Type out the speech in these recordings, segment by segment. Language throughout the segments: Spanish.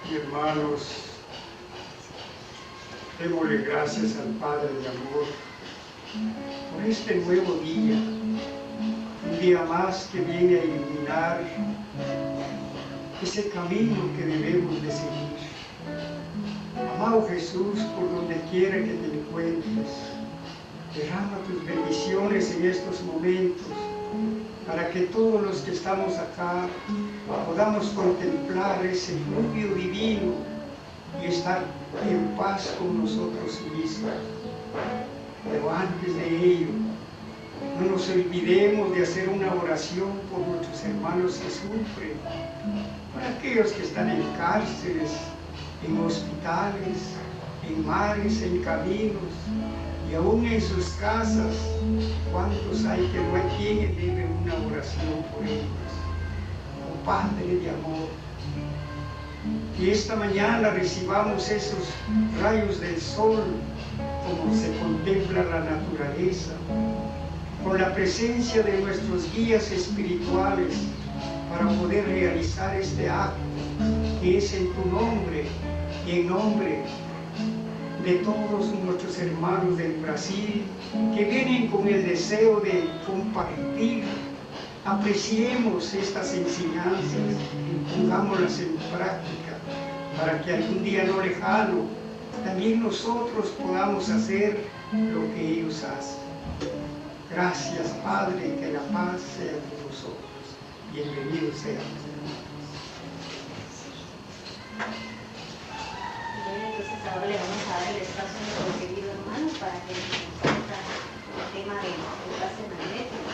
y hermanos, démosle gracias al Padre de amor por este nuevo día, un día más que viene a iluminar ese camino que debemos de seguir. Amado Jesús, por donde quiera que te encuentres, derrama tus bendiciones en estos momentos, para que todos los que estamos acá podamos contemplar ese fluvio divino y estar en paz con nosotros mismos. Pero antes de ello, no nos olvidemos de hacer una oración por nuestros hermanos que sufren, por aquellos que están en cárceles, en hospitales, en mares, en caminos, y aún en sus casas. ¿Cuántos hay que no hay quien debe una oración por ellos? Oh Padre de amor, que esta mañana recibamos esos rayos del sol, como se contempla la naturaleza, con la presencia de nuestros guías espirituales, para poder realizar este acto, que es en tu nombre y en nombre de todos nuestros hermanos del Brasil, que vienen con el deseo de compartir. Apreciemos estas enseñanzas, pongámoslas en práctica, para que algún día no lejano también nosotros podamos hacer lo que ellos hacen. Gracias, Padre, que la paz sea con nosotros. Bienvenidos sean. Entonces ahora le vamos a dar el espacio a nuestro querido hermano para que nos comparta el tema del pase magnético.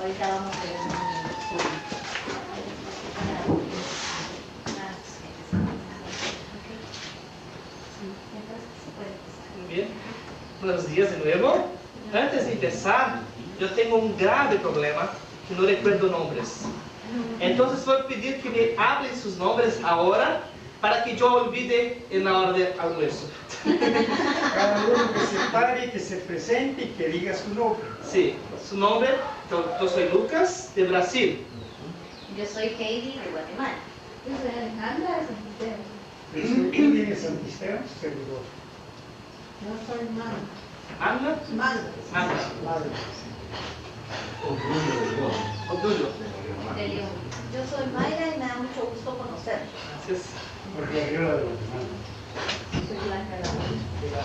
Ahorita vamos a ver Bien, buenos días de nuevo. Antes de empezar, yo tengo un grave problema, que no recuerdo nombres. Entonces voy a pedir que me hablen sus nombres ahora, para que yo olvide en la hora de almuerzo. Cada uno que se pare, que se presente y que diga su nombre. Sí, su nombre, yo soy Lucas, de Brasil. Yo soy Heidi, de Guatemala. Yo soy Alejandra de Santisteban. ¿Quién viene de Santisteban? Servidor. Yo soy Mano. Ana, Mano. Ana, Madre. Odulio. De León. Yo soy Mayra y me da mucho gusto conocer. Gracias. Porque arriba de Guatemala. Soy Blanca de la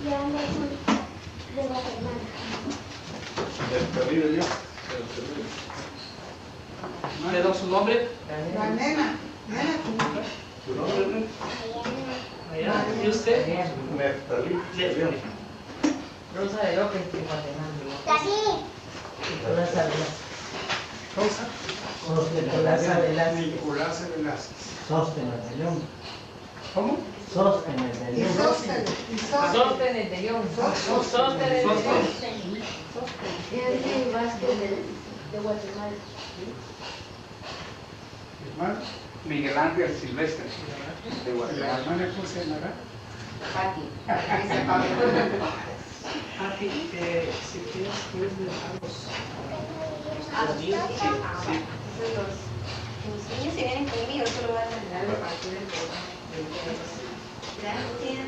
Yo ando de Guatemala. ¿Perdón su nombre? La nena. Nena, ¿Su nombre? Allá. ¿Y usted? Neftalí. Rosa de López, de Guatemala. ¡Tati! Nicolás Avelas. ¿Cosa? Nicolás Avelas. Nicolás Velázquez. Sóstenes de León. ¿Cómo? Sóstenes de y León. Sóstenes. Y Sóstenes. Sóstenes de León. Sóstenes de León. Yo soy Vázquez de Guatemala. Hermano, Miguel Ángel Silvestre, de ¿la Guatemala. hermana cómo se llamará? Aquí, si quieres, puedes dejarlos. Ah, Sí, sí. Los niños se vienen conmigo, solo van a terminar de partir del programa. Gracias.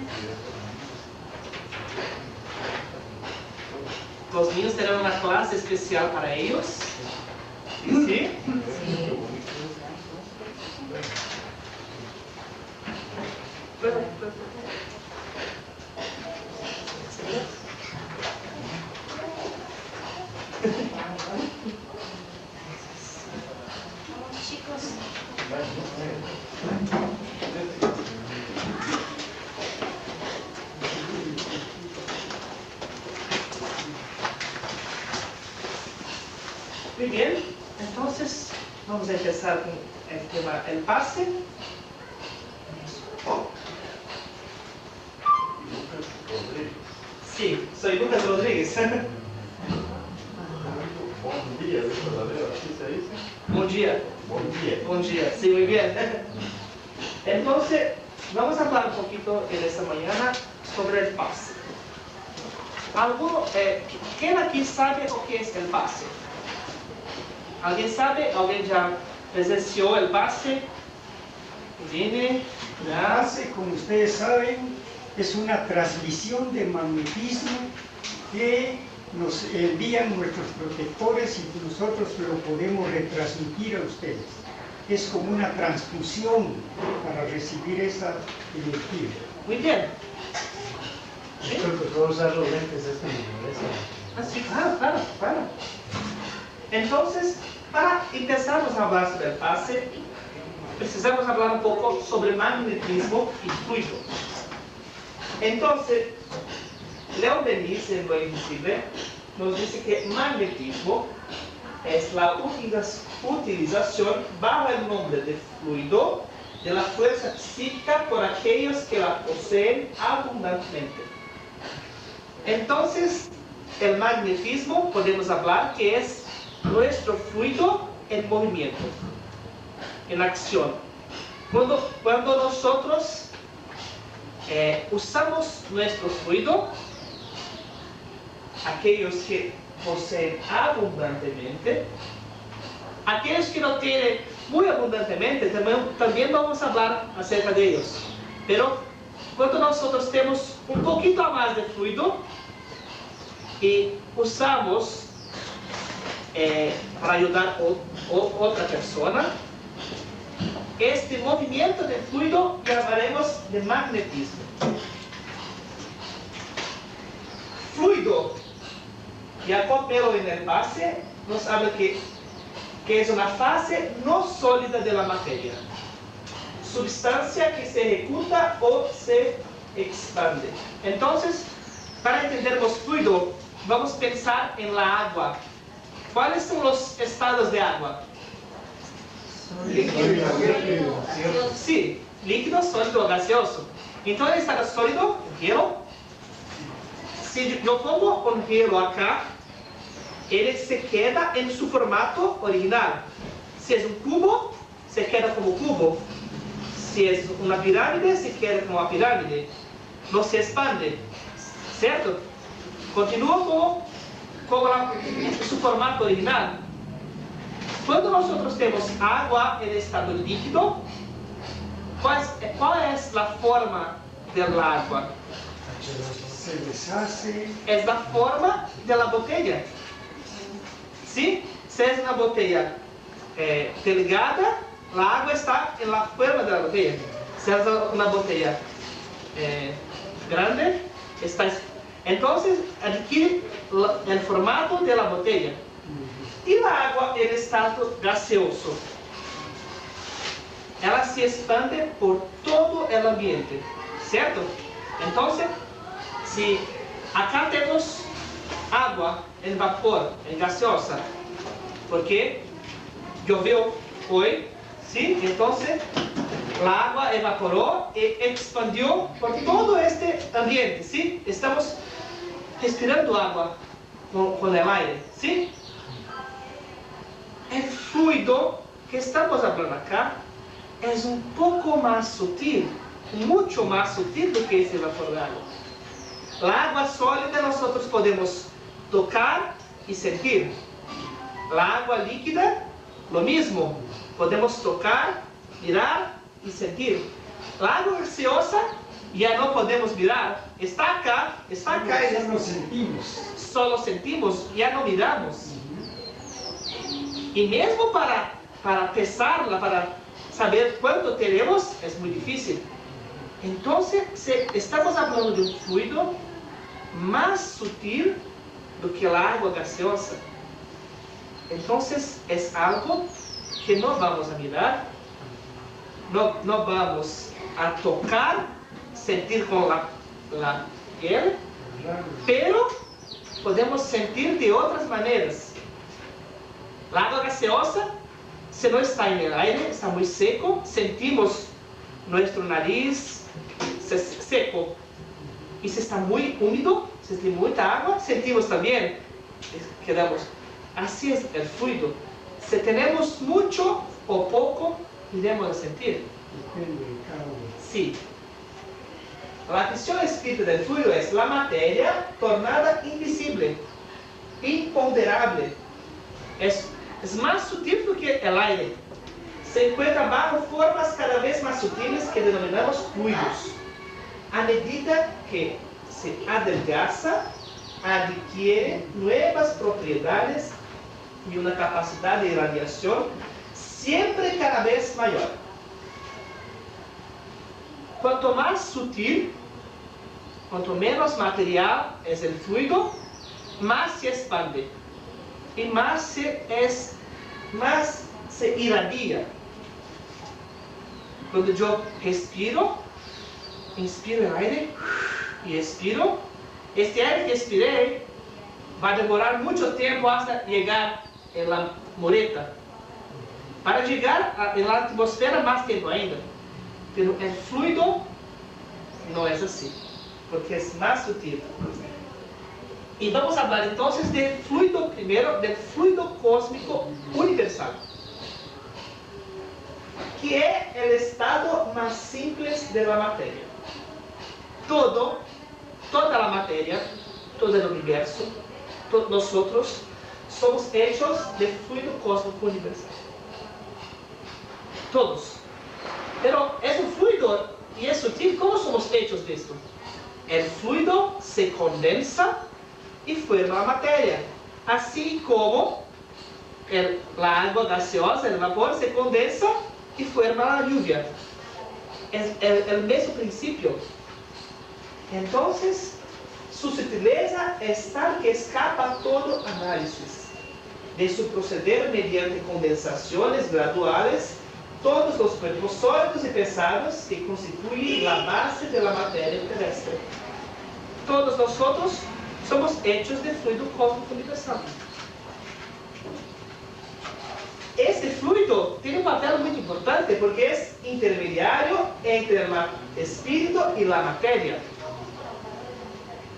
Los niños tendrán una clase especial para ellos. ¿Sí? Vamos, chicos. Muy bien, entonces vamos a empezar con el tema, el pase. Sí, soy Lucas Rodríguez. Bom dia, é verdadeiro, assim se dice? Bom dia. Bom dia. Bom dia, sí, muy bien. Entonces, vamos a hablar un poquito en esta mañana sobre el pase. ¿Quién aquí sabe lo que es el pase? ¿Alguien sabe? ¿Alguien ya presenció el pase? ¿Viene? El pase, como ustedes saben, es una transmisión de magnetismo que nos envían nuestros protectores y nosotros lo podemos retransmitir a ustedes. Es como una transfusión para recibir esa energía. Muy bien. Entonces, puedo usar los lentes estos de Así, claro. Entonces, para empezarnos a hablar sobre el pase, precisamos hablar un poco sobre magnetismo y fluido. Entonces, Leon Denis, en Lo Invisible, nos dice que magnetismo es la utilización bajo el nombre de fluido de la fuerza psíquica por aquellos que la poseen abundantemente. Entonces, el magnetismo podemos hablar que es nuestro fluido en movimiento, en acción. Cuando nosotros usamos nuestro fluido, aquellos que poseen abundantemente, aquellos que no tienen muy abundantemente, también vamos a hablar acerca de ellos. Pero cuando nosotros tenemos un poquito más de fluido y usamos para ayudar a otra persona, este movimiento de fluido llamaremos de magnetismo. Fluido, Jacob Melo en el pase nos habla que es una fase no sólida de la materia, sustancia que se ejecuta o se expande. Entonces, para entendernos fluido, vamos a pensar en la agua. ¿Cuáles son los estados de agua? Sí, líquido, sólido, gaseoso. Entonces, estado sólido, hielo. Si yo pongo un hielo acá, él se queda en su formato original. Si es un cubo, se queda como cubo. Si es una pirámide, se queda como una pirámide. No se expande, ¿cierto? Continúa como su formato original. Cuando nosotros tenemos agua en estado líquido, ¿cuál es la forma del agua? Se deshace. Es la forma de la botella. ¿Sí? Si es una botella delgada, la agua está en la forma de la botella. Si es una botella grande, entonces adquiere el formato de la botella. Y la agua en estado gaseoso, ela se expande por todo el ambiente, ¿cierto? Entonces, si acá tenemos agua en vapor, en gaseosa, porque llovió hoy, ¿sí? Entonces, la agua evaporó y expandió por todo este ambiente, ¿sí? Estamos respirando agua con el aire, ¿sí? El fluido que estamos hablando acá es un poco más sutil, mucho más sutil do que ese vapor de agua. La agua sólida nosotros podemos tocar y sentir. La agua líquida, lo mismo, podemos tocar, mirar y sentir. La agua gaseosa ya no podemos mirar, está acá, Solo sentimos. solo sentimos, ya no miramos. Y mesmo para pesarla, para saber cuánto tenemos, es muy difícil. Entonces, estamos hablando de un fluido más sutil do que la agua gaseosa. Entonces, es algo que no vamos a mirar, no vamos a tocar, sentir con la piel, pero podemos sentir de otras maneras. La agua gaseosa, si no está en el aire, está muy seco, sentimos nuestro nariz seco. Y si está muy húmedo, si tiene mucha agua, sentimos también, quedamos. Así es el fluido. Si tenemos mucho o poco, iremos a sentir. Depende de cada uno. Sí, La visión escrita del fluido es la materia tornada invisible, imponderable. Es más sutil do que el aire. Se encuentra bajo formas cada vez más sutiles que denominamos fluidos. A medida que se adelgaza, adquiere nuevas propiedades y una capacidad de irradiación siempre cada vez mayor. Cuanto más sutil, cuanto menos material es el fluido, más se expande y más se irradia. Cuando yo respiro, inspiro el aire y expiro, este aire que expiré va a demorar mucho tiempo hasta llegar en la moreta. Para llegar a la atmósfera más tiempo ainda. Pero el fluido no es así, porque es más sutil. Y vamos a hablar entonces del fluido primero, del fluido cósmico universal, que es el estado más simple de la materia. Toda la materia, todo el universo, todos nosotros somos hechos de fluido cósmico universal. Todos. Pero es un fluido y es sutil. ¿Cómo somos hechos de esto? El fluido se condensa y forma la materia. Así como la agua gaseosa, el vapor, se condensa y forma la lluvia. Es el mismo principio. Entonces, su sutileza es tal que escapa a todo análisis. De su proceder mediante condensaciones graduales, todos los cuerpos sólidos y pesados que constituyen la base de la materia terrestre. Todos nosotros somos hechos de fluido cósmico universal. Este fluido tiene un papel muy importante porque es intermediario entre el espíritu y la materia.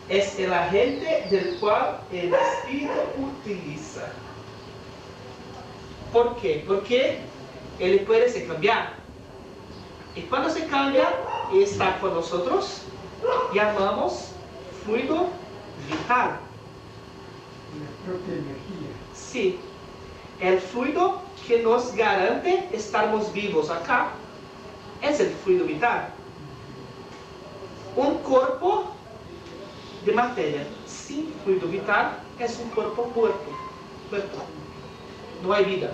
Es el agente del cual el espíritu utiliza. ¿Por qué? Porque él puede se cambiar. Y cuando se cambia y está con nosotros, llamamos fluido vital. La propia energía. Sí, el fluido que nos garante estarmos vivos acá es el fluido vital. Un cuerpo de materia sin fluido vital es un cuerpo muerto. No hay vida.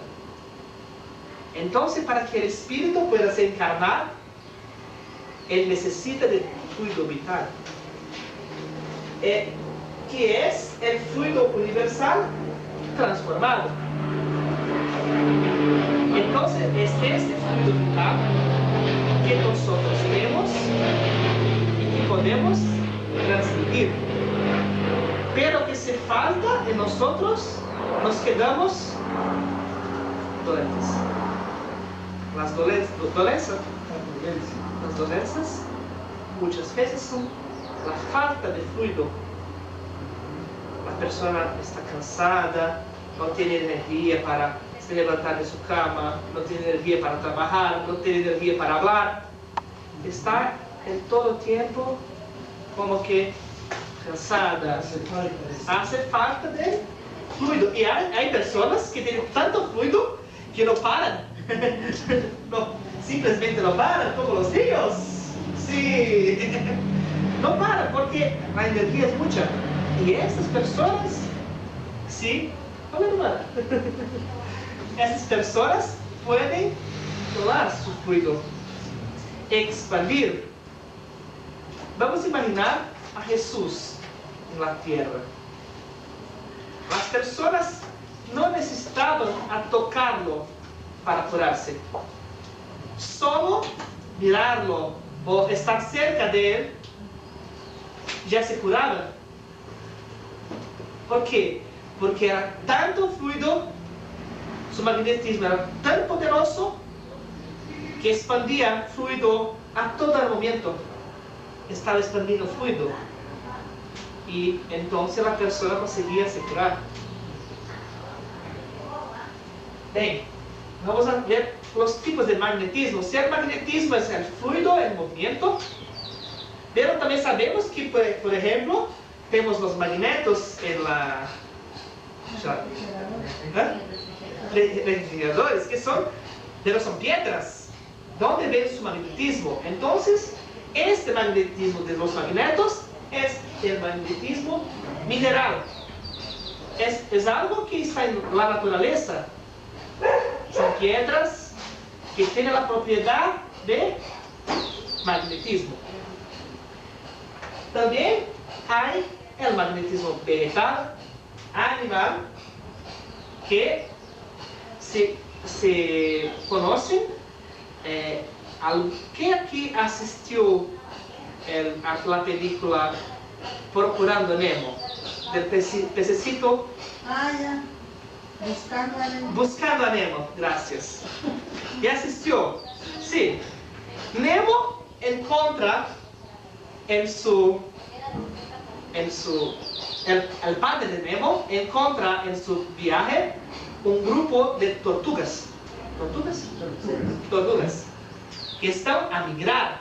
Entonces, para que el espíritu pueda se encarnar, él necesita de fluido vital. Que es el fluido universal transformado. Entonces, es este fluido vital que nosotros tenemos y que podemos transmitir. Pero que si falta en nosotros, nos quedamos dolentes. Las dolencias muchas veces son la falta de fluido. La persona está cansada, no tiene energía para se levantar de su cama, no tiene energía para trabajar, no tiene energía para hablar. Está en todo tiempo como que cansada. Hace falta de fluido. Y hay personas que tienen tanto fluido que no paran. No, simplemente no paran, como los niños. Sí. No paran porque la energía es mucha. Y estas personas, sí, no paran. Essas personas pueden controlar su fluido, expandir. Vamos a imaginar a Jesús en la tierra. Las personas no necesitaban a tocarlo para curarse. Solo mirarlo o estar cerca de él ya se curaban. ¿Por qué? Porque era tanto fluido, su magnetismo era tan poderoso que expandía fluido a todo el momento. Estaba expandiendo fluido. Y entonces la persona conseguía se curar. Bien, vamos a ver los tipos de magnetismo. Si el magnetismo es el fluido en movimiento, Pero también sabemos que, por ejemplo, tenemos los magnetos en la... refrigeradores, que son, pero son piedras. ¿Dónde ven su magnetismo? Entonces, este magnetismo de los magnetos es el magnetismo mineral. Es algo que está en la naturaleza. Son piedras que tienen la propiedad de magnetismo. También hay el magnetismo vegetal, animal, que se conocen. ¿Quién aquí asistió a la película Procurando Nemo? Del pececito. Ah, ya. Buscando a Nemo. Buscando a Nemo, gracias. ¿Y asistió? Sí. Nemo encuentra el padre de Nemo encuentra en su viaje un grupo de tortugas. Tortugas. Que están a migrar.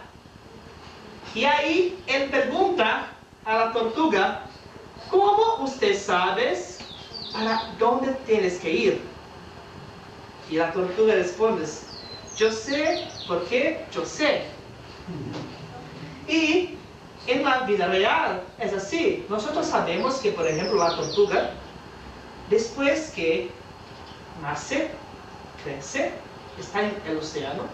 Y ahí él pregunta a la tortuga, ¿cómo usted sabe para dónde tienes que ir? Y la tortuga responde, yo sé porque yo sé. Y en la vida real es así. Nosotros sabemos que, por ejemplo, la tortuga, después que nace, crece, está en el océano,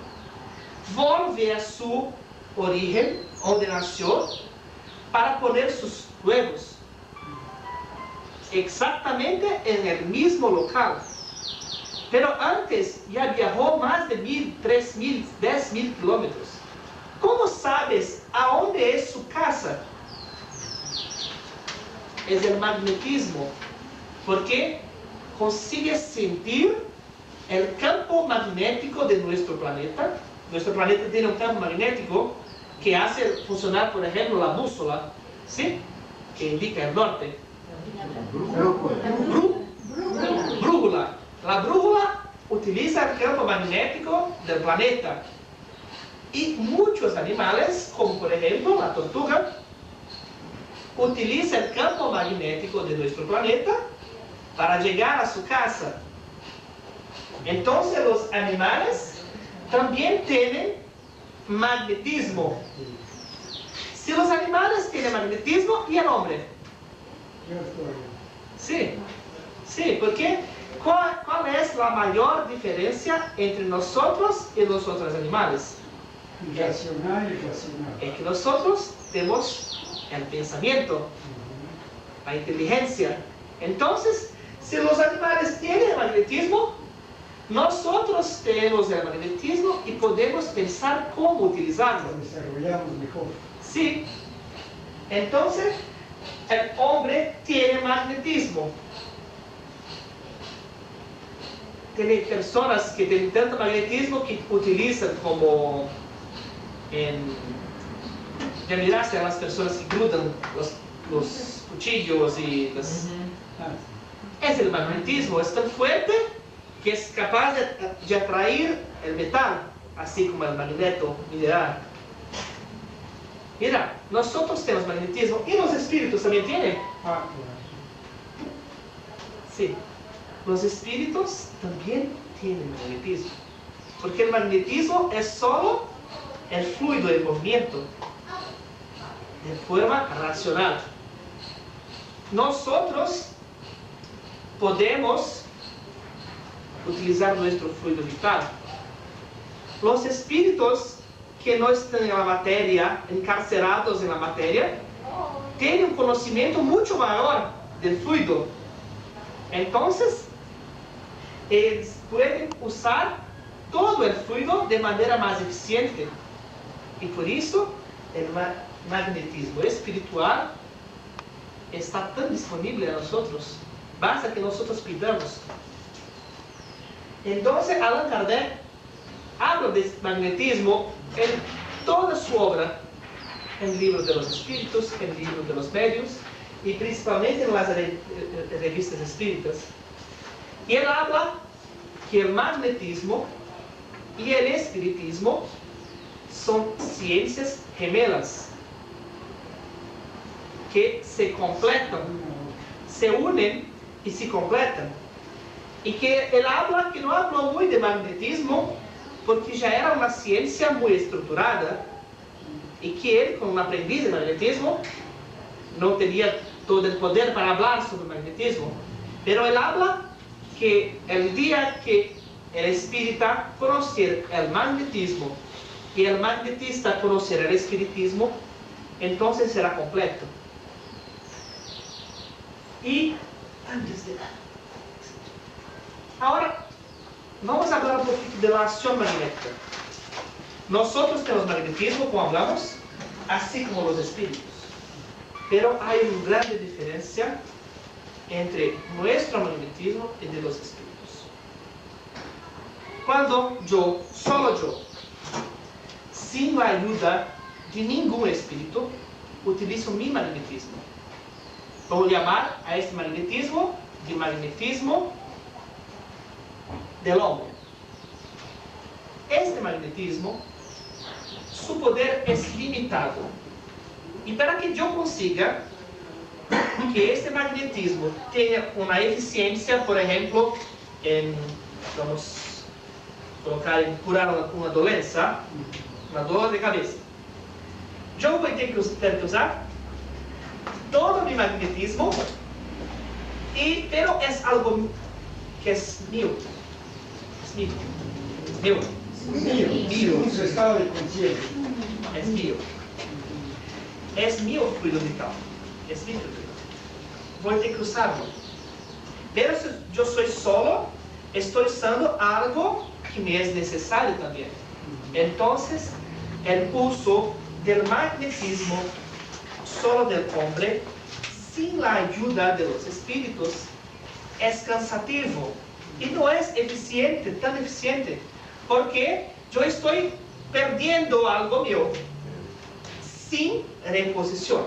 vuelve a su origen, donde nació, para poner sus huevos. Exactamente en el mismo local. Pero antes ya viajó más de 1.000, 3.000, 10.000 kilómetros. ¿Cómo sabes a dónde es su casa? Es el magnetismo, porque consigue sentir el campo magnético de nuestro planeta. Nuestro planeta tiene un campo magnético que hace funcionar, por ejemplo, la bússola, ¿sí? Que indica el norte. Brújula. La brújula utiliza el campo magnético del planeta. Y muchos animales, como por ejemplo la tortuga, utiliza el campo magnético de nuestro planeta para llegar a su casa. Entonces los animales también tienen magnetismo. Si los animales tienen magnetismo, ¿y el hombre? Sí, sí, porque ¿cuál es la mayor diferencia entre nosotros y los otros animales? Irracional y racional. Es que nosotros tenemos el pensamiento, la inteligencia. Entonces, si los animales tienen magnetismo, nosotros tenemos el magnetismo y podemos pensar cómo utilizarlo. Lo desarrollamos mejor. Sí. Entonces, el hombre tiene magnetismo. Tiene personas que tienen tanto magnetismo que utilizan como ya miraste a las personas que grudan los cuchillos y las... Es el magnetismo, es tan fuerte que es capaz de atraer el metal, así como el magneto mineral. Mira, nosotros tenemos magnetismo y los espíritus también tienen. Ah, claro. Sí, los espíritus también tienen magnetismo. Porque el magnetismo es solo el fluido de movimiento de forma racional. Nosotros podemos utilizar nuestro fluido vital. Los espíritus que no están en la materia, encarcelados en la materia, tienen un conocimiento mucho mayor del fluido. Entonces, ellos pueden usar todo el fluido de manera más eficiente. Y por eso, el magnetismo espiritual está tan disponible a nosotros. Basta que nosotros pidamos. Entonces, Allan Kardec habla de magnetismo en toda su obra, en el libro de los espíritus, en el libro de los medios y principalmente en las revistas espíritas. Y él habla que el magnetismo y el espiritismo son ciencias gemelas. que se completan, se unen y se completan. Y que él habla, que no habló muy de magnetismo, porque ya era una ciencia muy estructurada, y que él, como un aprendiz de magnetismo, no tenía todo el poder para hablar sobre magnetismo. Pero él habla que el día que el espírita conocer el magnetismo y el magnetista conocer el espiritismo, entonces será completo. Y antes de ahora vamos a hablar un poquito de la acción magnética. Nosotros tenemos magnetismo, como hablamos, así como los espíritus. Pero hay una gran diferencia entre nuestro magnetismo y de los espíritus. Cuando yo, solo yo, sin la ayuda de ningún espíritu, utilizo mi magnetismo. Vamos a llamar a este magnetismo de magnetismo del hombre. Este magnetismo, su poder es limitado. Y para que yo consiga que este magnetismo tenga una eficiencia, por ejemplo, en, vamos a colocar en curar una dolencia, una dolor de cabeza, yo voy a tener que usar todo mi magnetismo, pero es algo que es mío. Es mío. Es mío. Según su estado de conciencia. Es mío. Es mío fluido vital. Es mío. Voy a tener que usarlo. Pero si yo soy solo, estoy usando algo que me es necesario también. Entonces, el uso del magnetismo solo del hombre, sin la ayuda de los espíritus, es cansativo y no es eficiente, tan eficiente, porque yo estoy perdiendo algo mío sin reposición.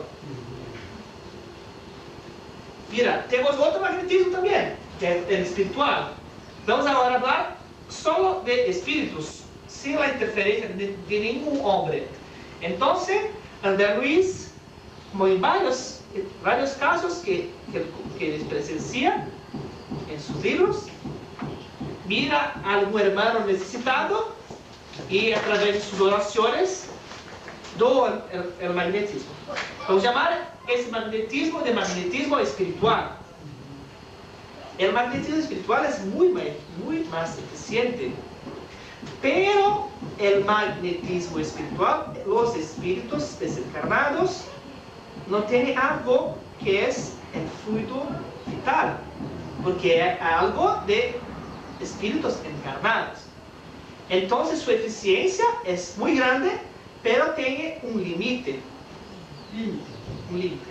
Mira, tenemos otro magnetismo también, que es el espiritual. Vamos ahora a hablar solo de espíritus, sin la interferencia de ningún hombre. Entonces, André Luis, como en varios casos que presencia en sus libros, mira a algún hermano necesitado y a través de sus oraciones do el magnetismo. Vamos a llamar ese magnetismo de magnetismo espiritual. El magnetismo espiritual es muy más eficiente, pero el magnetismo espiritual, los espíritus desencarnados, no tienen algo que es el fluido vital, porque es algo de espíritus encarnados. Entonces su eficiencia es muy grande, pero tiene un límite. Un límite.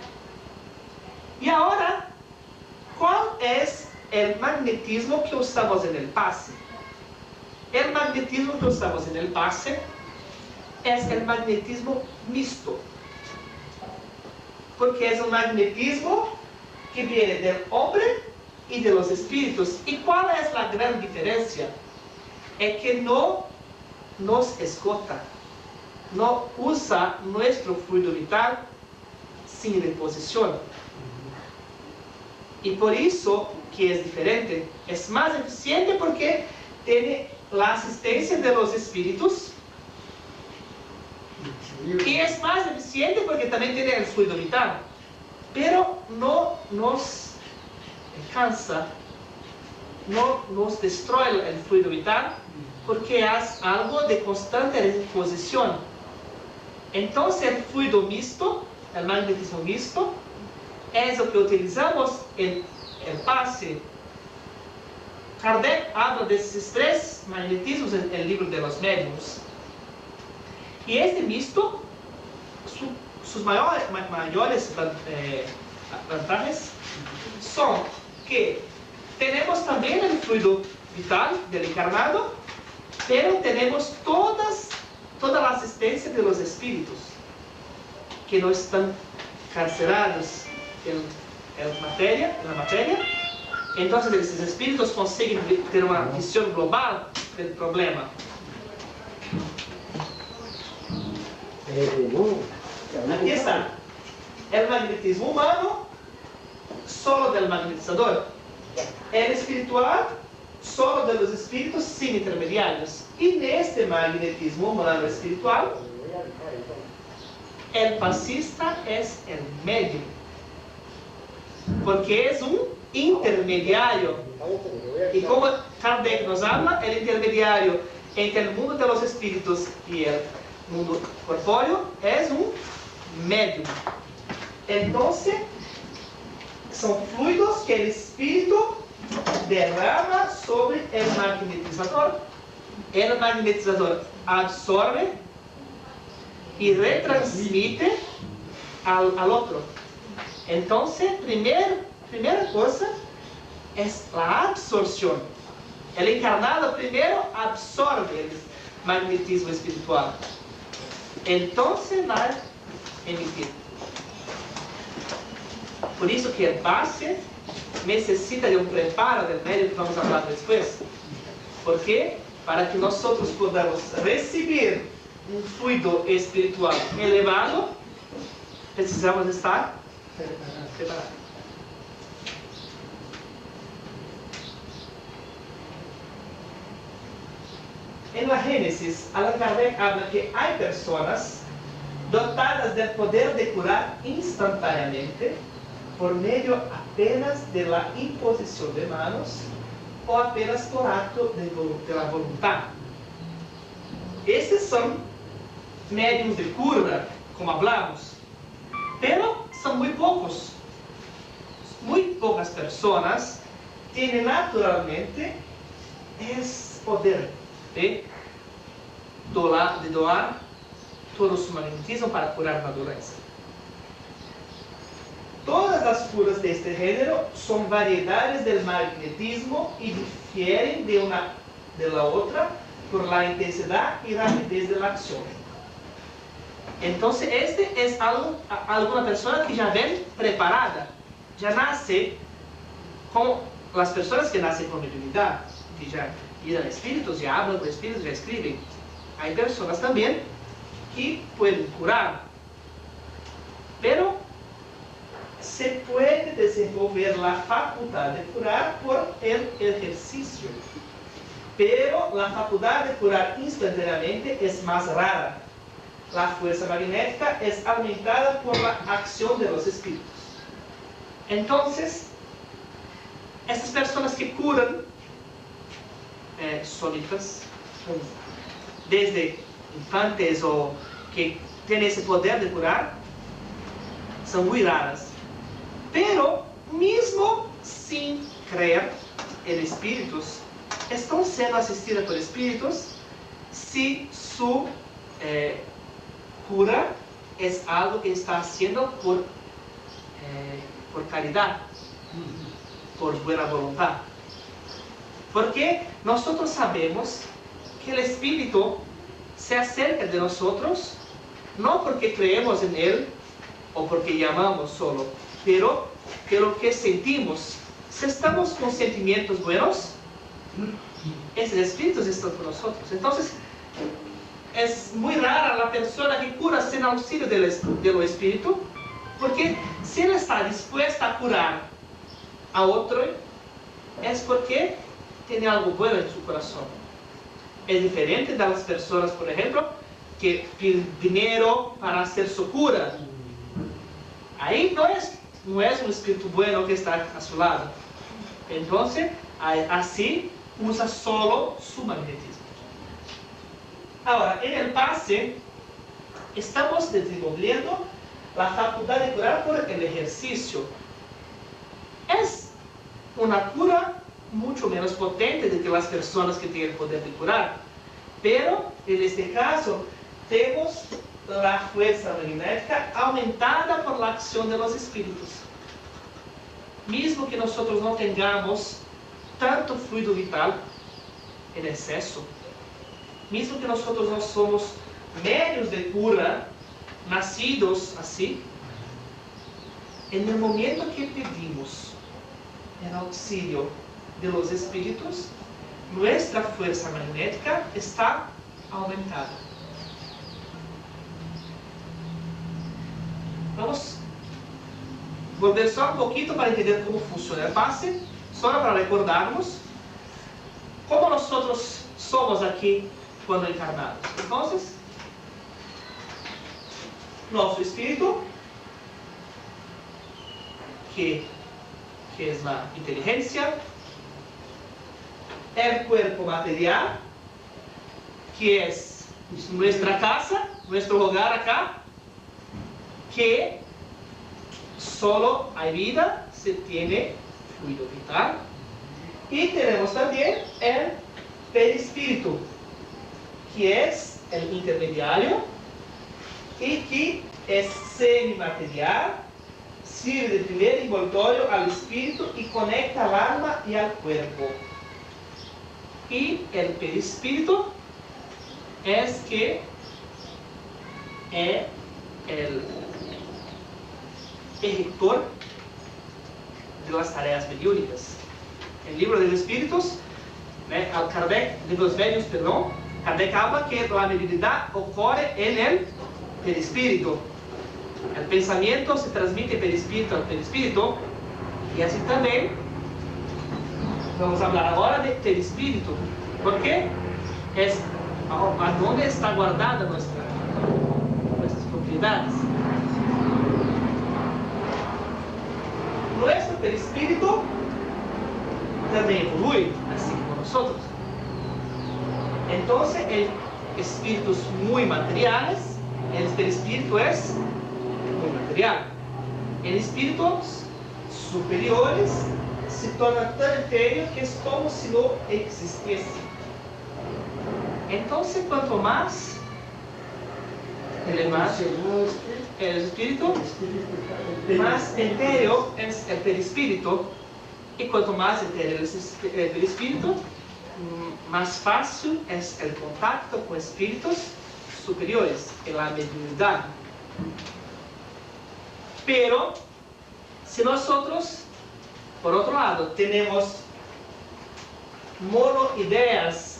Y ahora, ¿cuál es el magnetismo que usamos en el pase? El magnetismo que usamos en el pase es el magnetismo mixto, porque es un magnetismo que viene del hombre y de los espíritus. ¿Y cuál es la gran diferencia? Es que no nos esgota, no usa nuestro fluido vital sin reposición. Y por eso que es diferente, es más eficiente porque tiene la asistencia de los espíritus, y es más eficiente porque también tiene el fluido vital, pero no nos cansa, no nos destruye el fluido vital, porque es algo de constante reposición. Entonces el fluido mixto, el magnetismo mixto, es lo que utilizamos en el pase. Kardec habla de esos tres magnetismos en el libro de los médiums. Y este mixto, sus mayores vantajes son que tenemos también el fluido vital del encarnado, pero tenemos toda la asistencia de los espíritus que no están carcelados en la materia. Entonces esos espíritus consiguen tener una visión global del problema. Aquí está. El magnetismo humano, solo del magnetizador. El espiritual, solo de los espíritus sin intermediarios. Y en este magnetismo humano espiritual, el pasista es el medio, porque es un intermediario. Y como Kardec nos habla, el intermediario entre el mundo de los espíritus y el mundo corpóreo es un medium. Entonces, son fluidos que el espíritu derrama sobre el magnetizador. El magnetizador absorbe y retransmite al otro. Entonces, primera cosa es la absorción. El encarnado primero absorbe el magnetismo espiritual. Entonces va a emitir. Por eso que el base necesita de un preparo del medio que vamos a hablar después. ¿Por qué? Para que nosotros podamos recibir un fluido espiritual elevado, precisamos estar preparados. En la Génesis, Allan Kardec habla que hay personas dotadas del poder de curar instantáneamente por medio apenas de la imposición de manos o apenas por acto de la voluntad. Estos son medios de cura, como hablamos, pero son muy pocos. Muy pocas personas tienen naturalmente ese poder de doar todo su magnetismo para curar la dolencia. Todas las curas de este género son variedades del magnetismo y difieren de una de la otra por la intensidad y rapidez de la acción. Entonces, este es alguna persona que ya ven preparada, ya nace como las personas que nacen con mediunidad, que ya miran espíritus, ya hablan con espíritus, ya escriben. Hay personas también que pueden curar, pero se puede desenvolver la facultad de curar por el ejercicio, pero la facultad de curar instantáneamente es más rara. La fuerza magnética es aumentada por la acción de los espíritus. Entonces, estas personas que curan solitas, desde infantes o que tienen ese poder de curar, son muy raras. Pero, mismo sin creer en espíritus, están siendo asistidas por espíritus si su cura es algo que está haciendo por caridad, por buena voluntad. Porque nosotros sabemos que el espíritu se acerca de nosotros no porque creemos en él o porque llamamos solo, pero que lo que sentimos, si estamos con sentimientos buenos, esos espíritus están con nosotros. Entonces, es muy rara la persona que cura sin auxilio del espíritu, porque si él está dispuesta a curar a otro, es porque tiene algo bueno en su corazón. Es diferente de las personas, por ejemplo, que piden dinero para hacer su cura. Ahí no es un espíritu bueno que está a su lado. Entonces, así usa solo su magnetismo. Ahora, en el pase, estamos desenvolviendo la facultad de curar por el ejercicio. Es una cura mucho menos potente de que las personas que tienen el poder de curar. Pero, en este caso, tenemos la fuerza magnética aumentada por la acción de los espíritus. Mismo que nosotros no tengamos tanto fluido vital en exceso, mismo que nosotros no somos medios de cura, nacidos así, en el momento que pedimos el auxilio de los espíritus, nuestra fuerza magnética está aumentada. Vamos volver só um pouquinho para entender como funciona el pase, só para recordarnos como nós somos aqui quando encarnados. Então, nosso espírito, que é a inteligência, el cuerpo material, que é nuestra casa, nuestro hogar acá, que solo hay vida si tiene fluido vital. Y tenemos también el perispíritu, que es el intermediario y que es semimaterial, sirve de primer envoltorio al espíritu y conecta al alma y al cuerpo. Y el perispíritu es que es el ejecutor de las tareas mediúnicas. El libro de los espíritus, Kardec habla que la mediunidad ocurre en el perispíritu. El pensamiento se transmite perispíritu al perispíritu, y así también vamos a hablar ahora de perispíritu, porque es a dónde está guardada nuestras propiedades. Nuestro perispíritu también evolúe, así como nosotros. Entonces, el espíritus muy materiales, el perispíritu es muy material. En espíritus superiores se torna tan etéreo que es como si no existiese. Entonces, cuanto más elevado el espíritu, más etéreo es el perispíritu, y cuanto más etéreo es el perispíritu, más fácil es el contacto con espíritus superiores en la mediunidad. Pero, si nosotros, por otro lado, tenemos monoideas,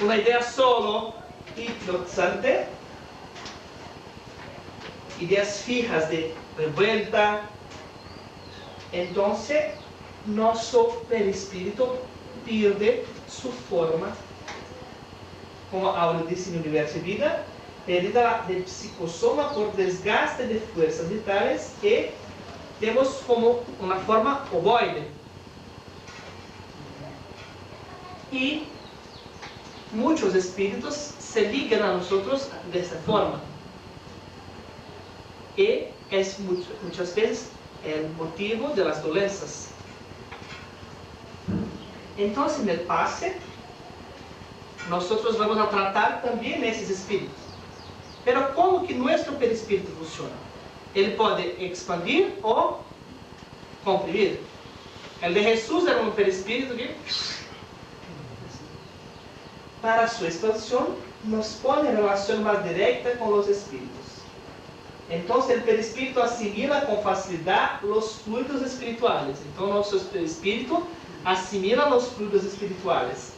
una idea solo hipnotizante, ideas fijas de revuelta, entonces nuestro perispíritu pierde su forma, como ahora dice en Universo y Vida, pérdida de psicosoma por desgaste de fuerzas vitales, y tenemos como una forma ovoide. Y muchos espíritus se ligan a nosotros de esta forma. Y es muchas veces el motivo de las dolencias. Entonces, en el pase, nosotros vamos a tratar también esos espíritus. Pero ¿cómo que nuestro perispíritu funciona? Él puede expandir o comprimir. El de Jesús era un perispíritu que, para su expansión, nos pone en relación más directa con los espíritus. Entonces el perispíritu asimila con facilidad los fluidos espirituales. Entonces nuestro perispíritu asimila los fluidos espirituales.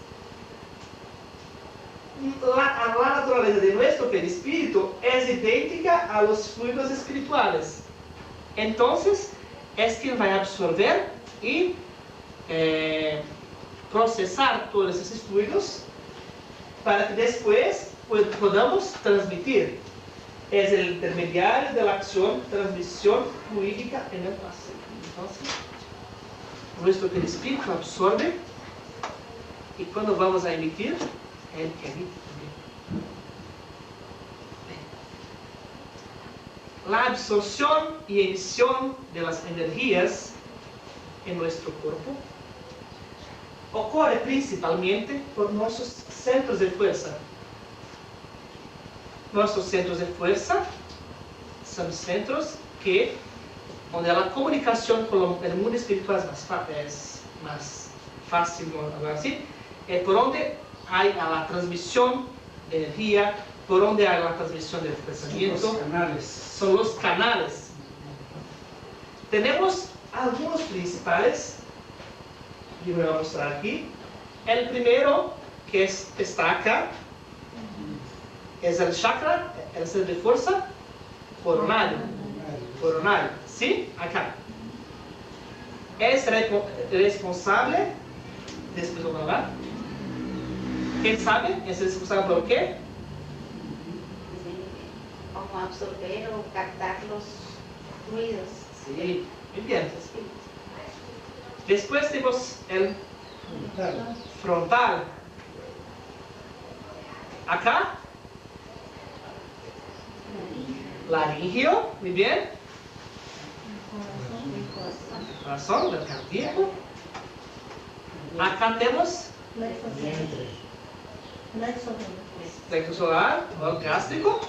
La naturaleza de nuestro perispíritu es idéntica a los fluidos espirituales. Entonces es quien va a absorber y procesar todos esos fluidos para que después podamos transmitir. Es el intermediario de la transmisión fluídica en el pase. Entonces, nuestro perispíritu absorbe, y cuando vamos a emitir, él que emite también. La absorción y emisión de las energías en nuestro cuerpo ocurre principalmente por nuestros centros de fuerza. Nuestros centros de fuerza son centros donde la comunicación con el mundo espiritual es más fácil, así, por donde hay la transmisión de energía, por donde hay la transmisión del pensamiento. Los canales. Son los canales. Tenemos algunos principales, yo voy a mostrar aquí. El primero, que está acá, es el chakra, el centro de fuerza coronario. Coronario, ¿sí? Acá. es responsable, después vamos a hablar. ¿Quién sabe? ¿Es responsable por qué? Como absorber o captar los ruidos. Sí, muy bien. Después tenemos el frontal. Acá, laringio, muy bien. Corazón, el cardíaco. Acá tenemos plexo solar, o el gástrico.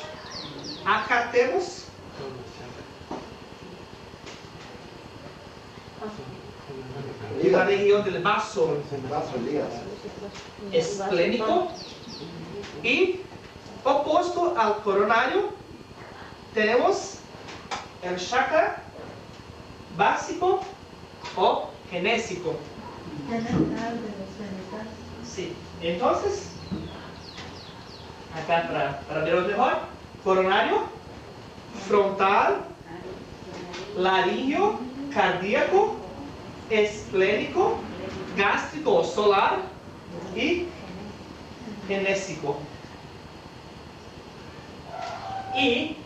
Acá tenemos la región del vaso esplénico. Y opuesto al coronario tenemos el chakra básico o genésico. Sí, entonces, acá para verlo mejor, coronario, frontal, laringio, cardíaco, esplénico, gástrico o solar y genésico. Y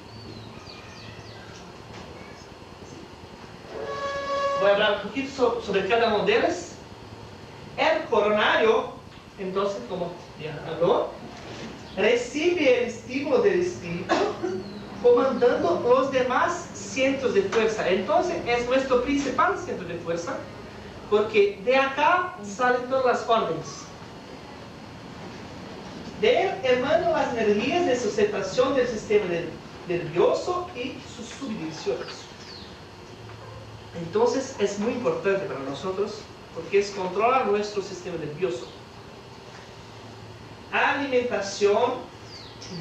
voy a hablar un poquito sobre cada uno de ellos. El coronario, entonces, como ya habló, recibe el estímulo del espíritu comandando los demás centros de fuerza. Entonces es nuestro principal centro de fuerza porque de acá salen todas las órdenes. De él emanan las energías de sustentación del sistema nervioso y sus subdivisiones. Entonces es muy importante para nosotros porque es controlar nuestro sistema nervioso. Alimentación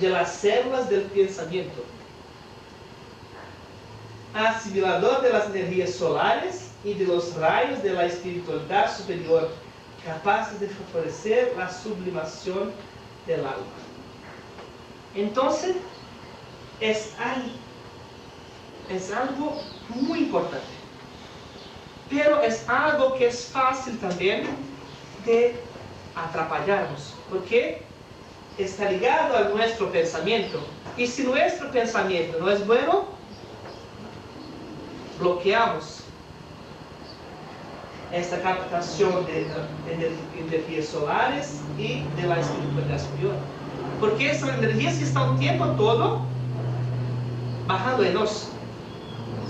de las células del pensamiento. Asimilador de las energías solares y de los rayos de la espiritualidad superior, capaces de favorecer la sublimación del alma. Entonces, es algo muy importante. Pero es algo que es fácil también de atrapallarnos, porque está ligado a nuestro pensamiento. Y si nuestro pensamiento no es bueno, bloqueamos esta captación de energías solares y de la espiritualidad superior. Porque son energías que están un tiempo todo bajando en nos.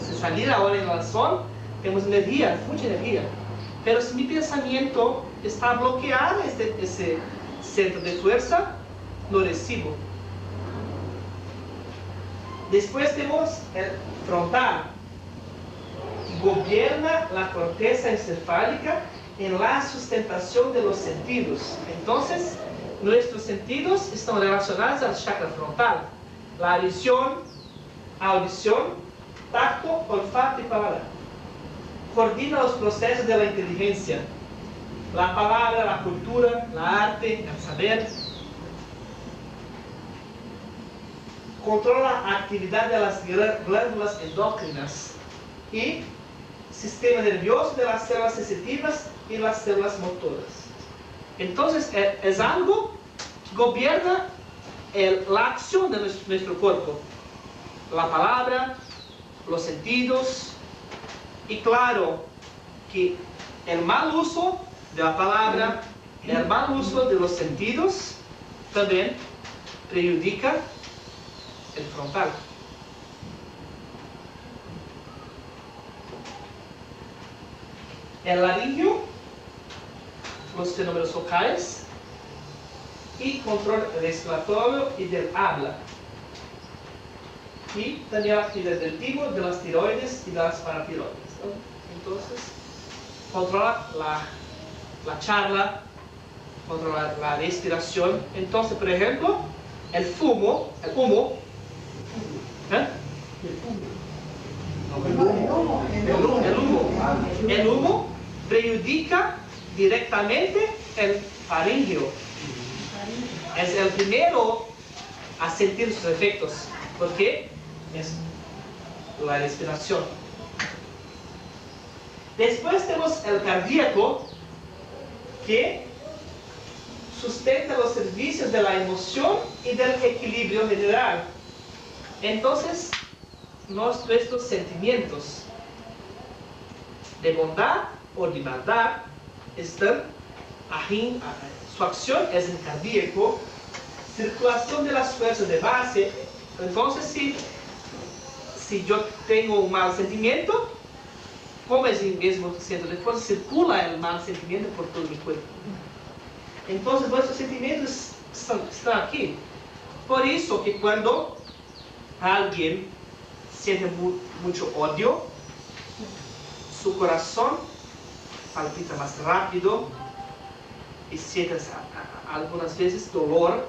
Si salir ahora en el sol, tenemos energía, mucha energía. Pero si mi pensamiento está bloqueado, ese centro de fuerza, lo recibo. Después tenemos el frontal, que gobierna la corteza encefálica en la sustentación de los sentidos. Entonces, nuestros sentidos están relacionados al chakra frontal. La visión, audición, tacto, olfato y paladar. Coordina los procesos de la inteligencia, la palabra, la cultura, la arte, el saber. Controla la actividad de las glándulas endócrinas y sistema nervioso de las células sensitivas y las células motoras. Entonces, es algo que gobierna la acción de nuestro cuerpo. La palabra, los sentidos. Y claro que el mal uso de la palabra, el mal uso de los sentidos, también perjudica el frontal. El laringio, los fenómenos focales y control respiratorio y del habla. Y también la actividad del timo, de las tiroides y de las paratiroides. Entonces, controla la charla, controla la respiración. Entonces, por ejemplo, el humo, ¿eh? El humo perjudica directamente el faríngeo. Es el primero a sentir sus efectos, porque es la respiración. Después tenemos el cardíaco, que sustenta los servicios de la emoción y del equilibrio general. Entonces, nuestros sentimientos de bondad o de maldad están aquí, su acción es en cardíaco, circulación de las fuerzas de base. Entonces, si yo tengo un mal sentimiento, como es el mismo centro de fuerza, circula el mal sentimiento por todo mi cuerpo. Entonces, nuestros sentimientos están aquí. Por eso que cuando alguien siente mucho odio, su corazón palpita más rápido y siente algunas veces dolor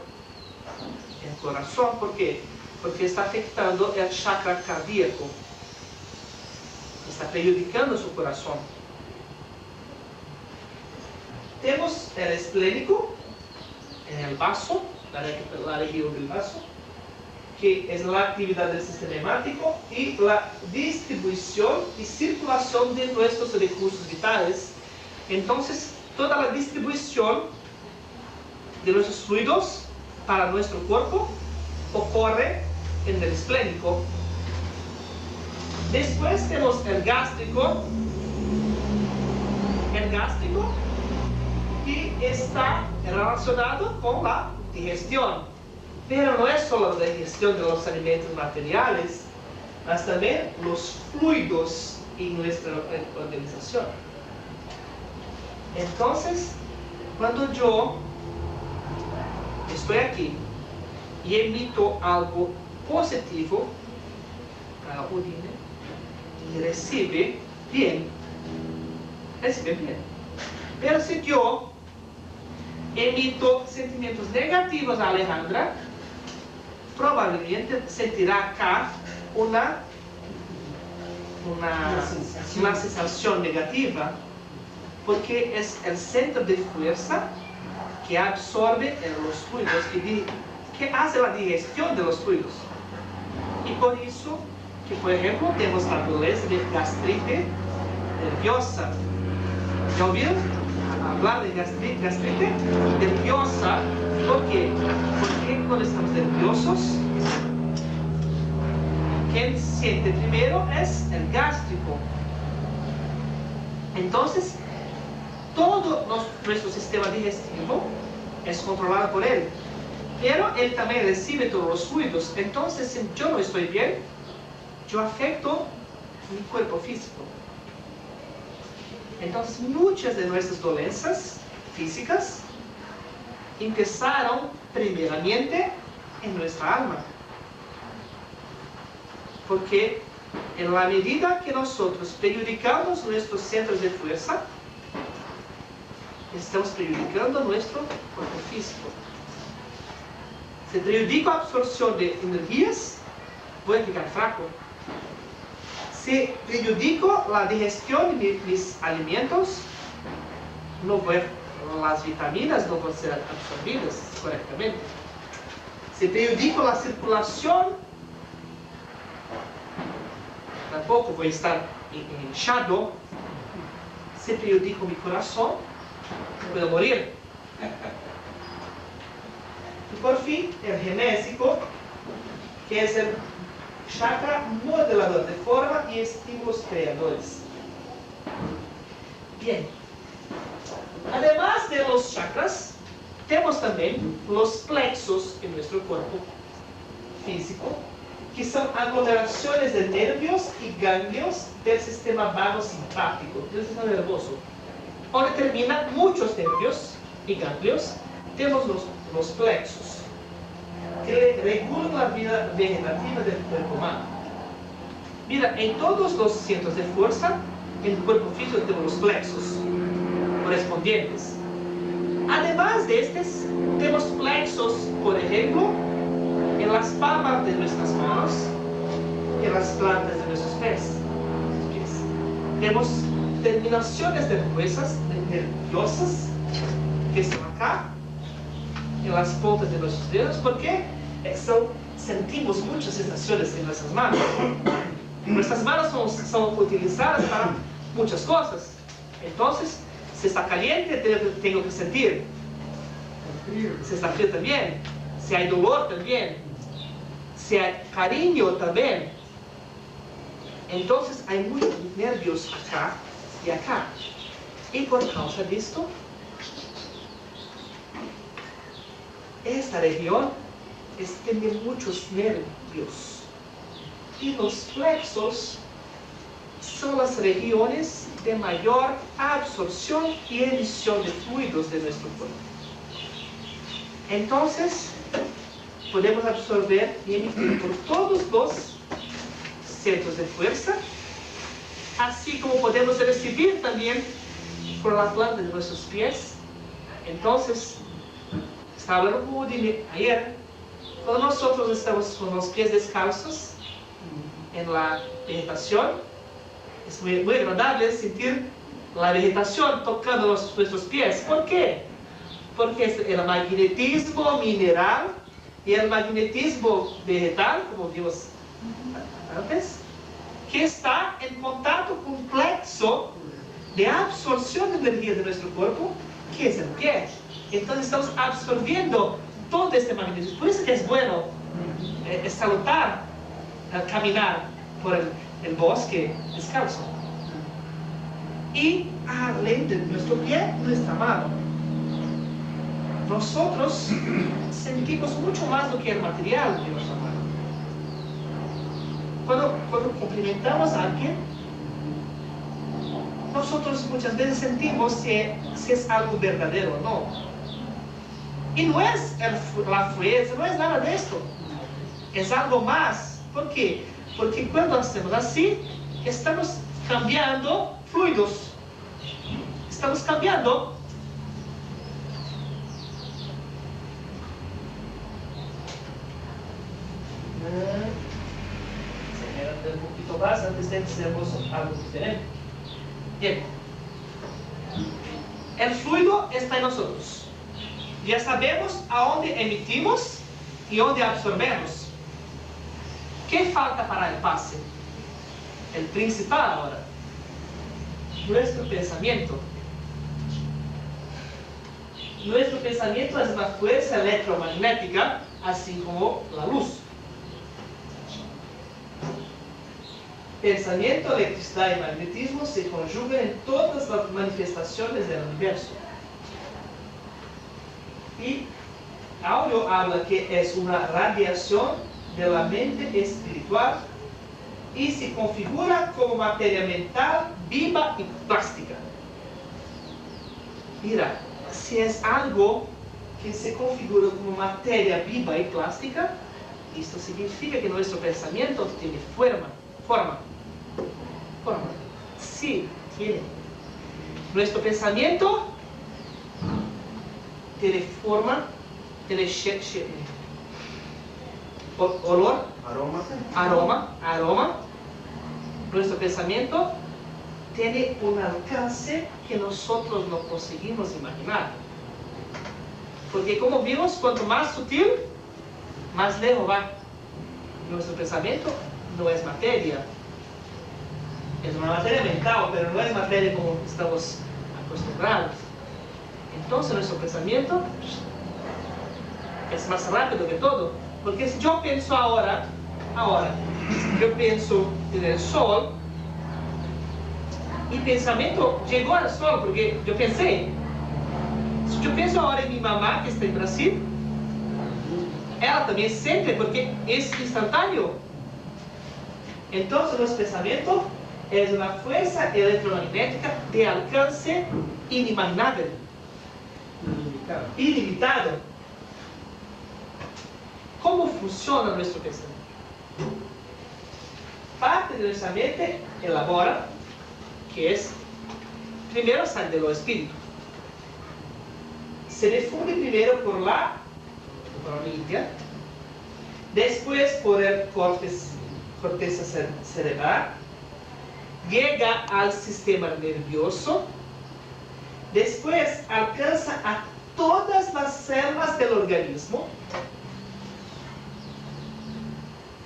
en el corazón. ¿Por qué? Porque está afectando el chakra cardíaco, está perjudicando su corazón. Tenemos el esplénico en el vaso, la región del vaso, que es la actividad del sistema hemático y la distribución y circulación de nuestros recursos vitales. Entonces, toda la distribución de nuestros fluidos para nuestro cuerpo ocurre en el esplénico. Después tenemos el gástrico. El gástrico que está relacionado con la digestión. Pero no es solo la digestión de los alimentos materiales, mas también los fluidos en nuestra organización. Entonces, cuando yo estoy aquí y emito algo positivo a la orina y recibe bien. Pero si yo emito sentimientos negativos a Alejandra, probablemente sentirá acá una sensación negativa, porque es el centro de fuerza que absorbe los fluidos, que hace la digestión de los fluidos. Y por eso que, por ejemplo, tenemos la dolencia de gastrite nerviosa. ¿Ya oyeron hablar de gastrite nerviosa? ¿Por qué? Porque cuando estamos nerviosos, quien siente primero es el gástrico. Entonces, todo nuestro sistema digestivo es controlado por él. Pero él también recibe todos los fluidos. Entonces, si yo no estoy bien, yo afecto mi cuerpo físico. Entonces, muchas de nuestras dolencias físicas empezaron primeramente en nuestra alma. Porque en la medida que nosotros perjudicamos nuestros centros de fuerza, estamos perjudicando nuestro cuerpo físico. Si perjudico la absorción de energías, voy a ficar fraco. Si perjudico la digestión de mis alimentos, las vitaminas no van a ser absorbidas correctamente. Si perjudico la circulación, tampoco voy a estar hinchado. Si perjudico mi corazón, puedo morir. Y por fin, el genésico, que es el chakra modelador de forma y estímulos creadores. Bien. Además de los chakras, tenemos también los plexos en nuestro cuerpo físico, que son aglomeraciones de nervios y ganglios del sistema vago simpático, del sistema nervioso. Donde terminan muchos nervios y ganglios, tenemos los plexos, que regulan la vida vegetativa del cuerpo humano. Mira, en todos los centros de fuerza, en el cuerpo físico tenemos los plexos correspondientes. Además de estos, tenemos plexos, por ejemplo, en las palmas de nuestras manos, en las plantas de nuestros pies. Tenemos terminaciones nerviosas que están acá, en las puntas de nuestros dedos, porque sentimos muchas sensaciones en nuestras manos. Nuestras manos son utilizadas para muchas cosas. Entonces, si está caliente, tengo que sentir. Si está frío también. Si hay dolor también. Si hay cariño también. Entonces, hay muchos nervios acá y acá. Y por causa de esto, esta región tiene muchos nervios. Y los plexos son las regiones de mayor absorción y emisión de fluidos de nuestro cuerpo. Entonces, podemos absorber y emitir por todos los centros de fuerza, así como podemos recibir también por la planta de nuestros pies. Entonces, estaba hablando con Udine ayer, cuando nosotros estamos con los pies descalzos en la vegetación, es muy agradable sentir la vegetación tocando nuestros pies. ¿Por qué? Porque es el magnetismo mineral y el magnetismo vegetal, como vimos antes, que está en contacto con un plexo de absorción de energía de nuestro cuerpo, que es el pie. Entonces estamos absorbiendo todo este magnetismo. Por eso que es bueno, es saludar, caminar por el bosque descalzo. Y além de nuestro pie, nuestra mano. Nosotros sentimos mucho más do que el material de nuestra mano. Cuando cumplimentamos a alguien, nosotros muchas veces sentimos si es algo verdadero o no. Y no es la fuerza, no es nada de esto. Es algo más. ¿Por qué? Porque cuando hacemos así, estamos cambiando fluidos. Estamos cambiando. Un poquito más antes de hacernos algo diferente. Bien. El fluido está en nosotros. Ya sabemos a dónde emitimos y dónde absorbemos. ¿Qué falta para el pase? El principal ahora. Nuestro pensamiento. Nuestro pensamiento es una fuerza electromagnética, así como la luz. Pensamiento, electricidad y magnetismo se conjugan en todas las manifestaciones del universo. Y Áureo habla que es una radiación de la mente espiritual y se configura como materia mental, viva y plástica. Mira, si es algo que se configura como materia viva y plástica, esto significa que nuestro pensamiento tiene forma. Sí, tiene. Nuestro pensamiento tiene forma, tiene olor, aroma. Nuestro pensamiento tiene un alcance que nosotros no conseguimos imaginar. Porque como vimos, cuanto más sutil, más lejos va. Nuestro pensamiento no es materia. Es una materia mental, pero no es materia como estamos acostumbrados. Entonces nuestro pensamiento es más rápido que todo. Porque si yo pienso ahora, yo pienso en el sol, y pensamiento llegó al sol, porque yo pensé. Si yo pienso ahora en mi mamá que está en Brasil, ella también siente, porque es instantáneo. Entonces nuestro pensamiento es una fuerza electromagnética de alcance inimaginable, ilimitado. ¿Cómo funciona nuestro pensamiento? Parte de nuestra mente elabora, que es, primero sale de lo espíritu. Se difunde primero por la media, después por el corteza cerebral, llega al sistema nervioso, después alcanza a todas las células del organismo.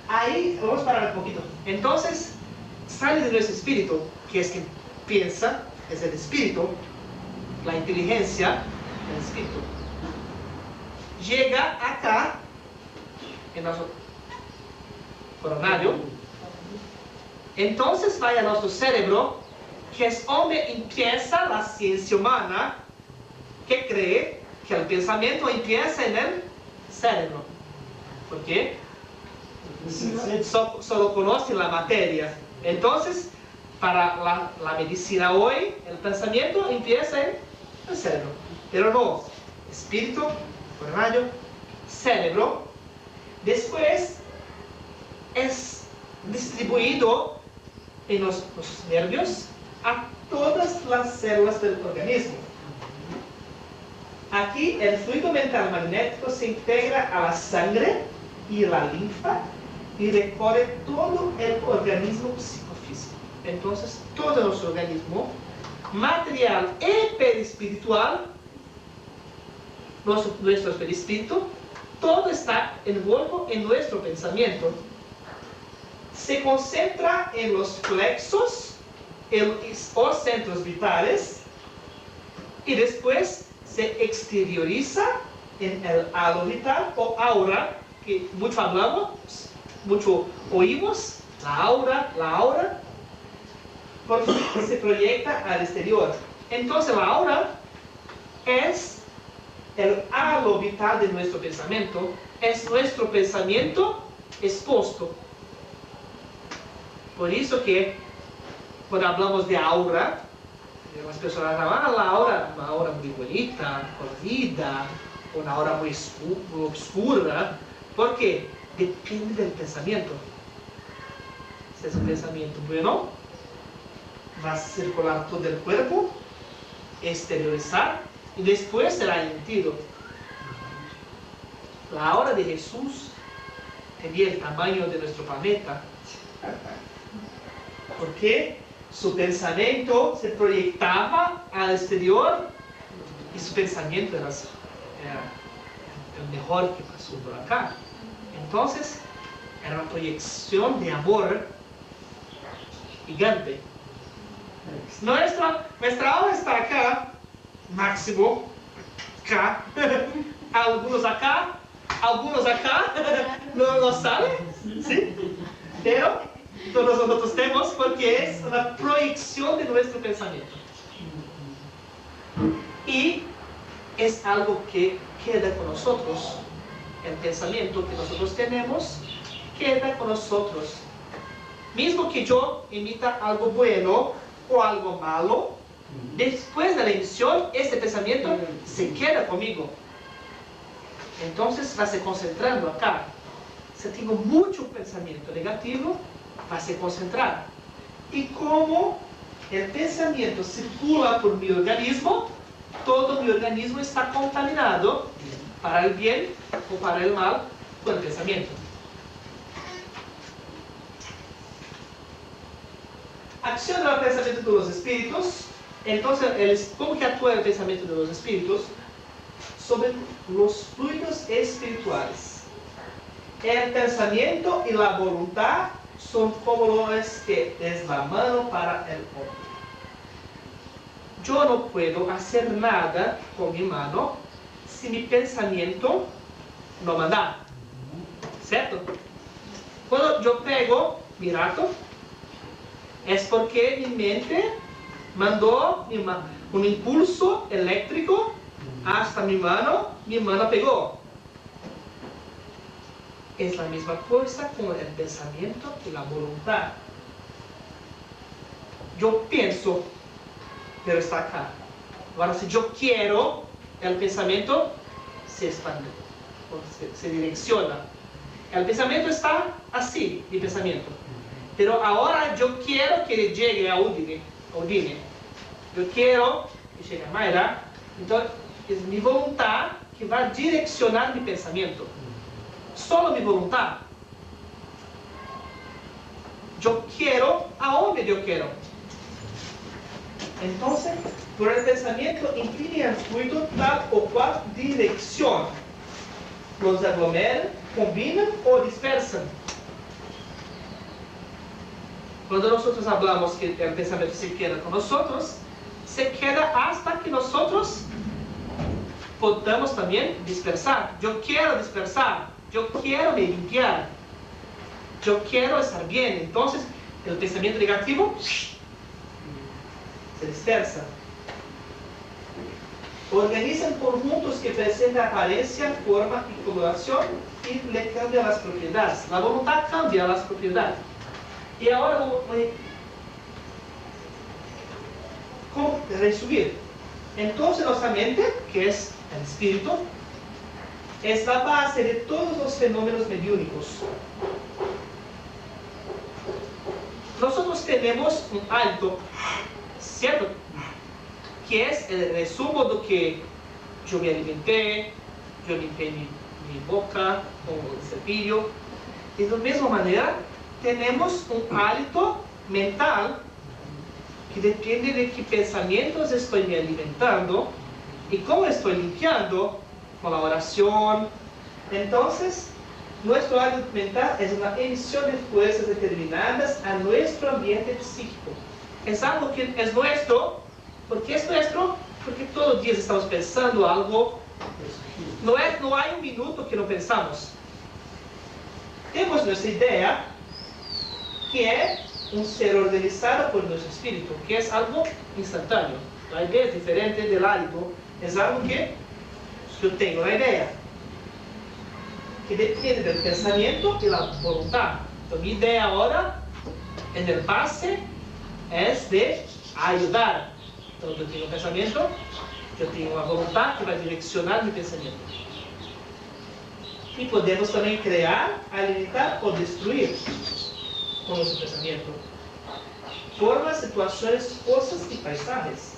Ahí vamos a parar un poquito. Entonces sale de nuestro espíritu, que es piensa es el espíritu, la inteligencia del espíritu. Llega acá, en nuestro coronario, entonces va a nuestro cerebro, que es donde empieza la ciencia humana, que cree que el pensamiento empieza en el cerebro. ¿Por qué? Solo conoce la materia. Entonces, para la medicina hoy, el pensamiento empieza en el cerebro. Pero no, espíritu, coronario, cerebro. Después es distribuido en los nervios a todas las células del organismo. Aquí el fluido mental magnético se integra a la sangre y la linfa y recorre todo el organismo psicofísico. Entonces, todo nuestro organismo, material y perispiritual, nuestro perispíritu, todo está envuelto en nuestro pensamiento. Se concentra en los plexos o centros vitales y después se exterioriza en el halo vital o aura, que mucho hablamos, mucho oímos, la aura, porque se proyecta al exterior. Entonces la aura es el halo vital de nuestro pensamiento, es nuestro pensamiento expuesto. Por eso que cuando hablamos de aura, las personas hablan, la aura, una aura muy bonita, colorida, una aura muy oscura, porque depende del pensamiento. Si es un pensamiento bueno, va a circular todo el cuerpo, exteriorizar y después será emitido. La aura de Jesús tenía el tamaño de nuestro planeta, porque su pensamiento se proyectaba al exterior y su pensamiento era el mejor que pasó por acá. Entonces, era una proyección de amor gigante. Nuestra aura está acá, máximo, acá, algunos acá, no sale, ¿sí? Pero todos nosotros tenemos porque es una proyección de nuestro pensamiento. Y es algo que queda con nosotros. El pensamiento que nosotros tenemos queda con nosotros. Mismo que yo emita algo bueno o algo malo, después de la emisión, este pensamiento se queda conmigo. Entonces va a se concentrando acá. Si tengo mucho pensamiento negativo, va a se concentrar. Y como el pensamiento circula por mi organismo, todo mi organismo está contaminado para el bien o para el mal con el pensamiento. Acción del pensamiento de los espíritus. Entonces, ¿cómo que actúa el pensamiento de los espíritus? Sobre los fluidos espirituales. El pensamiento y la voluntad son como los que es la mano para el hombre. Yo no puedo hacer nada con mi mano si mi pensamiento no manda. ¿Cierto? Cuando yo pego mi rato, es porque mi mente mandó un impulso eléctrico hasta mi mano pegó. Es la misma cosa con el pensamiento y la voluntad. Yo pienso, pero está acá. Ahora, si yo quiero, el pensamiento se expande, se direcciona. El pensamiento está así, mi pensamiento. Pero ahora yo quiero que llegue a Udine. Yo quiero que llegue a Mayra. Entonces, es mi voluntad que va a direccionar mi pensamiento. Solo mi voluntad. Yo quiero a donde yo quiero. Entonces, por el pensamiento imprime el fluido tal o cual dirección. Los aglomeran, combinan o dispersan. Cuando nosotros hablamos que el pensamiento se queda con nosotros, se queda hasta que nosotros podamos también dispersar. Yo quiero dispersar, yo quiero me limpiar, yo quiero estar bien. Entonces, el pensamiento negativo se dispersa. Organizan conjuntos que presentan apariencia, forma y coloración y le cambian las propiedades. La voluntad cambia las propiedades. Y ahora ¿cómo resumir? Entonces nuestra mente, que es el espíritu, es la base de todos los fenómenos mediúnicos. Nosotros tenemos un hábito, ¿cierto? Que es el resumo de que yo me alimenté, yo limpié mi boca con el cepillo. Y de la misma manera, tenemos un hábito mental que depende de qué pensamientos estoy me alimentando y cómo estoy limpiando con la oración. Entonces, nuestro hábito mental es una emisión de fuerzas determinadas a nuestro ambiente psíquico. Es algo que es nuestro. ¿Por qué es nuestro? Porque todos los días estamos pensando algo. No hay un minuto que no pensamos. Tenemos nuestra idea, que es un ser organizado por nuestro espíritu, que es algo instantáneo. La idea es diferente del hábito, es algo que yo tengo la idea, que depende del pensamiento y la voluntad. Entonces, mi idea ahora, en el pase, es de ayudar. Entonces, yo tengo un pensamiento, yo tengo una voluntad que va a direccionar mi pensamiento. Y podemos también crear, alimentar o destruir con nuestro pensamiento. Formas, situaciones, cosas y paisajes.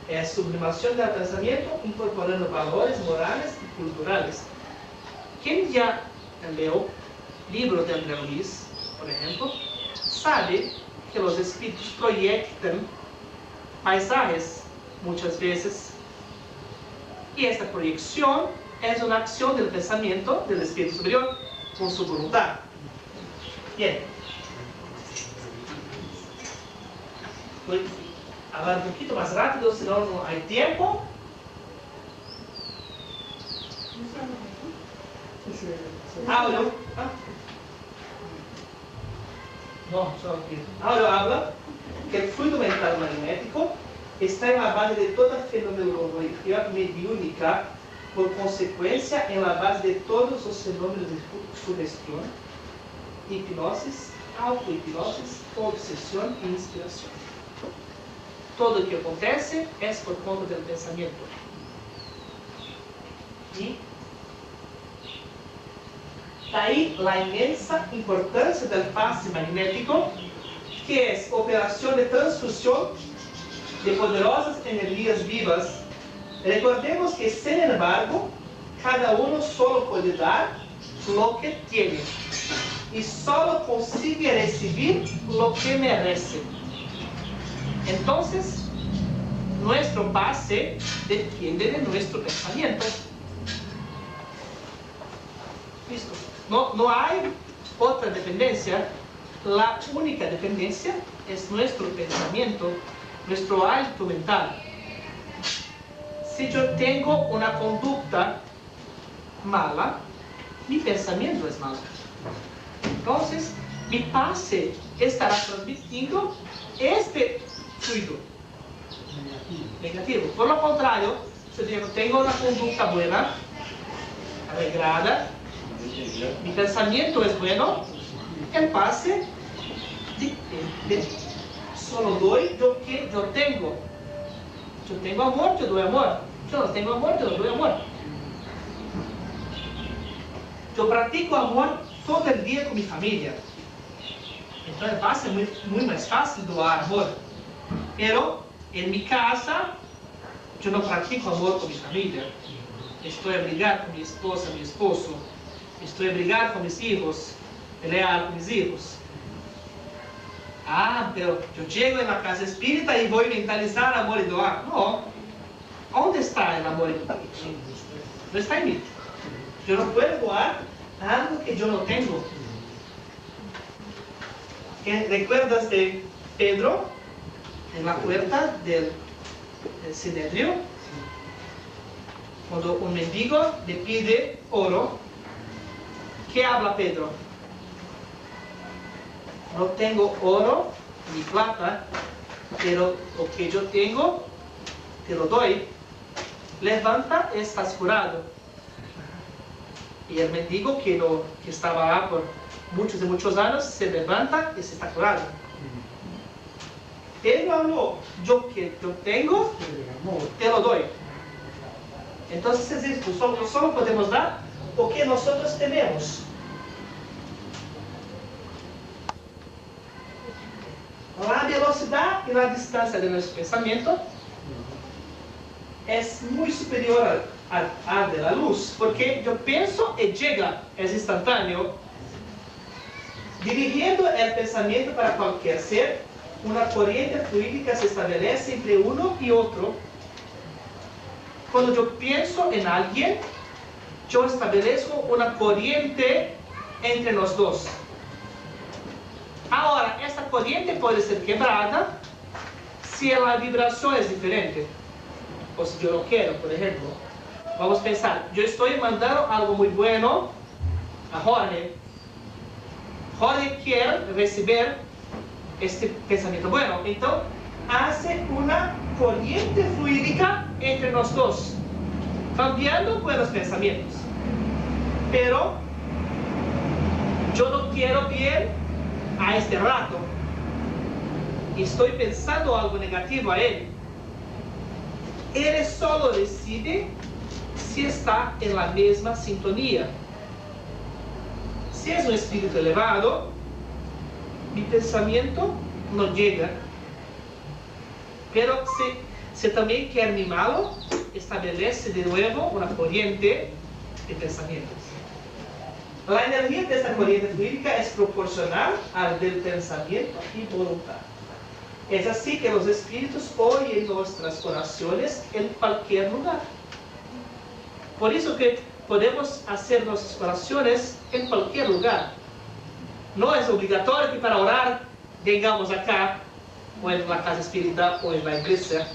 Es sublimación del pensamiento incorporando valores morales y culturales. Quien ya leyó libros de André Luiz, por ejemplo, sabe que los espíritus proyectan paisajes muchas veces. Y esta proyección es una acción del pensamiento del espíritu superior con su voluntad. Bien. Voy a hablar un poquito más rápido, si no, no hay tiempo. Audio. No, solo aquí. Audio habla que el fluido mental magnético está en la base de toda fenomenología mediúnica, por consecuencia en la base de todos los fenómenos de sugestión, hipnosis, auto-hipnosis, obsesión e inspiración. Todo lo que acontece es por conta del pensamiento. Y ahí la inmensa importancia del pase magnético, que es operación de transfusión de poderosas energías vivas. Recordemos que, sin embargo, cada uno solo puede dar lo que tiene y solo consigue recibir lo que merece. Entonces, nuestro pase depende de nuestro pensamiento. ¿Listo? No hay otra dependencia. La única dependencia es nuestro pensamiento, nuestro hábito mental. Si yo tengo una conducta mala, mi pensamiento es malo. Entonces, mi pase estará transmitiendo este fluido negativo. Por lo contrario, si yo tengo una conducta buena, alegrada, mi pensamiento es bueno, el pase solo doy lo que yo tengo. Yo tengo amor, yo doy amor. Yo no tengo amor, yo no doy amor. Yo practico amor todo el día con mi familia. Entonces va a ser muy más fácil doar amor. Pero en mi casa, yo no practico amor con mi familia. Estoy a brigar con mi esposa, mi esposo. Estoy a brigar con mis hijos, pelear con mis hijos. Ah, pero yo llego en la casa espírita y voy a mentalizar amor y doar. No. ¿Dónde está el amor y doar? No está en mí. Yo no puedo doar algo que yo no tengo. ¿Recuerdas de Pedro en la puerta del Sinedrio? Cuando un mendigo le pide oro, ¿qué habla Pedro? No tengo oro ni plata, pero lo que yo tengo te lo doy. Levanta, estás curado. Y el mendigo que estaba por muchos años se levanta y se está curado. Pedro habló, yo que yo tengo, te lo doy. Entonces es esto, solo podemos dar lo que nosotros tenemos. La velocidad y la distancia de nuestro pensamiento es muy superior a de la luz, porque yo pienso y llega, es instantáneo. Dirigiendo el pensamiento para cualquier ser, una corriente fluídica se establece entre uno y otro. Cuando yo pienso en alguien, yo establezco una corriente entre los dos. Ahora, esta corriente puede ser quebrada si la vibración es diferente. O si yo no quiero, por ejemplo. Vamos a pensar, yo estoy mandando algo muy bueno a Jorge. Jorge quiere recibir este pensamiento bueno. Entonces, hace una corriente fluídica entre los dos, cambiando buenos pensamientos. Pero yo no quiero bien a este rato. Estoy pensando algo negativo a él. Él solo decide si está en la misma sintonía. Si es un espíritu elevado, mi pensamiento no llega. Pero si también quiere mi malo, establece de nuevo una corriente de pensamientos. La energía de esta corriente fluídica es proporcional al del pensamiento y voluntad. Es así que los espíritus oyen nuestras oraciones en cualquier lugar. Por eso que podemos hacer nuestras oraciones en cualquier lugar. No es obligatorio que para orar vengamos acá, o en la casa espírita, o en la iglesia.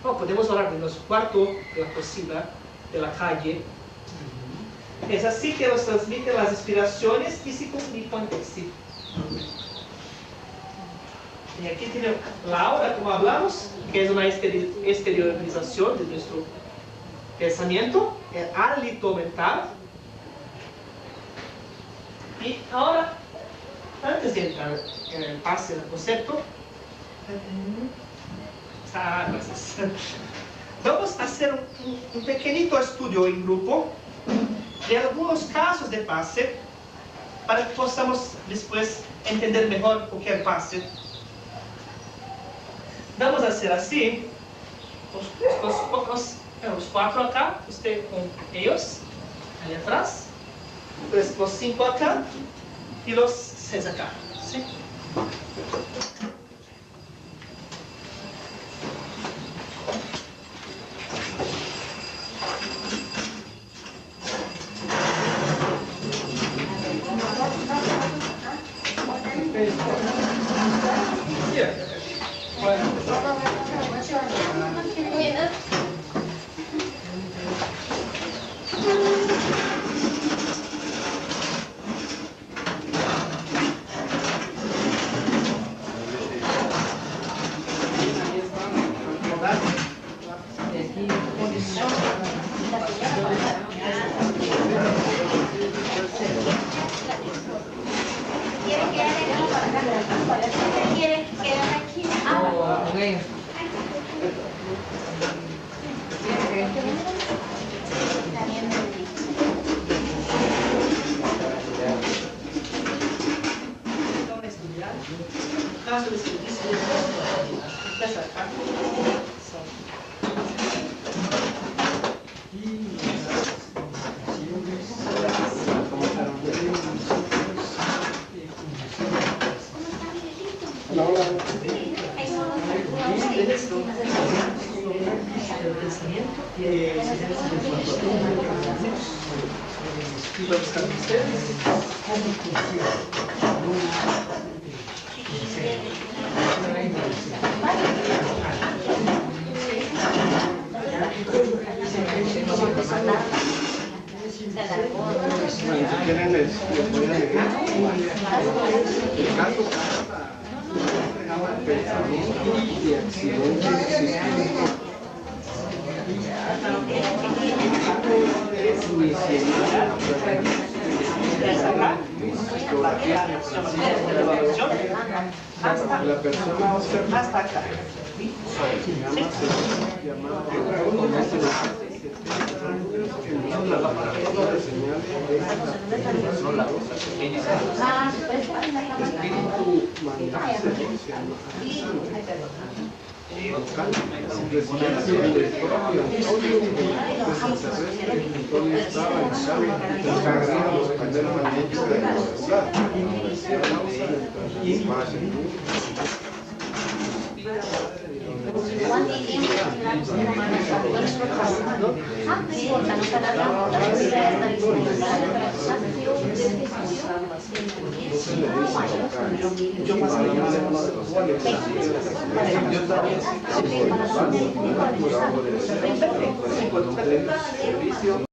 No, podemos orar en nuestro cuarto, de la cocina, de la calle. Es así que nos transmiten las inspiraciones y se comunican entre sí. Y aquí tiene la aura, como hablamos, que es una exteriorización de nuestro pensamiento, el hálito mental. Y ahora, antes de entrar en el pase del concepto, gracias. Vamos a hacer un pequeñito estudio en grupo de algunos casos de pase para que podamos después entender mejor o que es pase. Vamos a hacer así, los cuatro acá, usted con ellos, ahí atrás, pues los 5 acá y los 6 acá, ¿sí? y accidentes sísmicos. La persona observa Hasta acá. ¿Cuánto tiempo tendrá que ser la mano? No importa, no para la posibilidad de estar disponible.